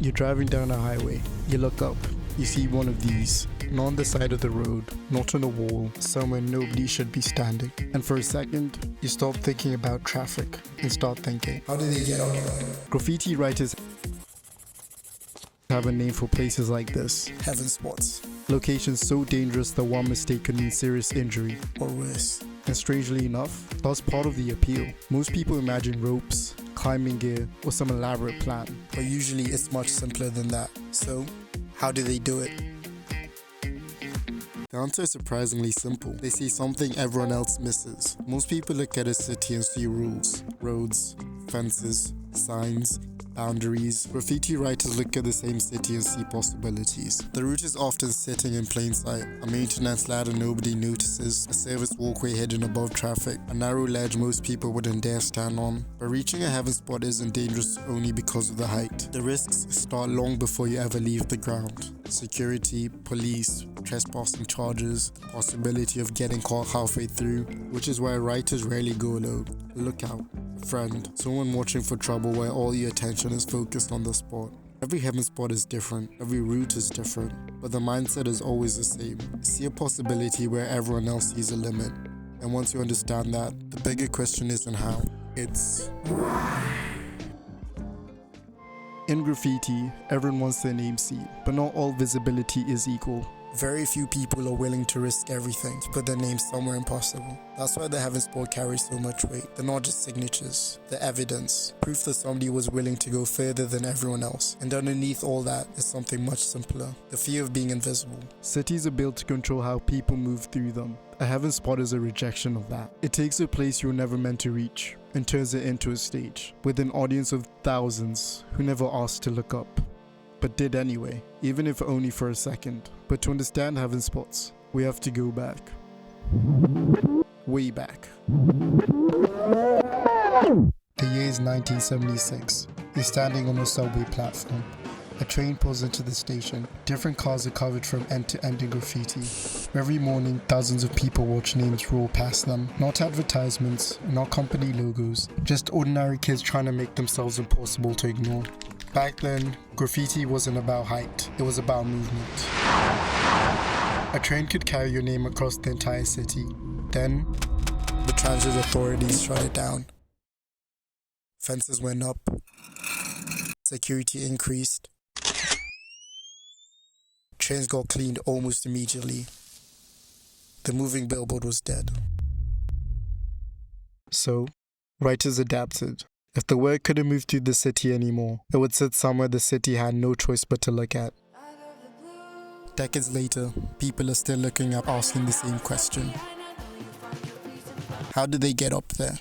You're driving down a highway, you look up, you see one of these, not on the side of the road, not on a wall, somewhere nobody should be standing. And for a second, you stop thinking about traffic and start thinking, how do they get on there? Graffiti writers have a name for places like this. Heaven spots. Locations so dangerous that one mistake could mean serious injury. Or worse. And strangely enough, that's part of the appeal. Most people imagine ropes, climbing gear, or some elaborate plan. But usually it's much simpler than that. So, how do they do it? The answer is surprisingly simple. They see something everyone else misses. Most people look at a city and see rules, roads, fences, signs, boundaries. Graffiti writers look at the same city and see possibilities. The route is often sitting in plain sight. A maintenance ladder nobody notices, a service walkway hidden above traffic, a narrow ledge most people wouldn't dare stand on. But reaching a heaven spot isn't dangerous only because of the height. The risks start long before you ever leave the ground. Security, police, trespassing charges, the possibility of getting caught halfway through, which is why writers rarely go alone. A lookout, a friend, someone watching for trouble where all your attention is focused on the spot. Every heaven spot is different, every route is different, but the mindset is always the same. See a possibility where everyone else sees a limit. And once you understand that, the bigger question isn't how, it's... In graffiti, everyone wants their name seen, but not all visibility is equal. Very few people are willing to risk everything to put their name somewhere impossible. That's why the heaven spot carries so much weight. They're not just signatures, they're evidence. Proof that somebody was willing to go further than everyone else. And underneath all that is something much simpler. The fear of being invisible. Cities are built to control how people move through them. A heaven spot is a rejection of that. It takes a place you were never meant to reach and turns it into a stage with an audience of thousands who never asked to look up, but did anyway, even if only for a second. But to understand heaven spots, we have to go back. Way back. The year is 1976. You're standing on a subway platform. A train pulls into the station. Different cars are covered from end to end in graffiti. Every morning, thousands of people watch names roll past them. Not advertisements, not company logos, just ordinary kids trying to make themselves impossible to ignore. Back then, graffiti wasn't about height, it was about movement. A train could carry your name across the entire city. Then, the transit authorities shut it down. Fences went up. Security increased. Trains got cleaned almost immediately. The moving billboard was dead. So, writers adapted. If the work couldn't move through the city anymore, it would sit somewhere the city had no choice but to look at. Decades later, people are still looking up asking the same question. How did they get up there?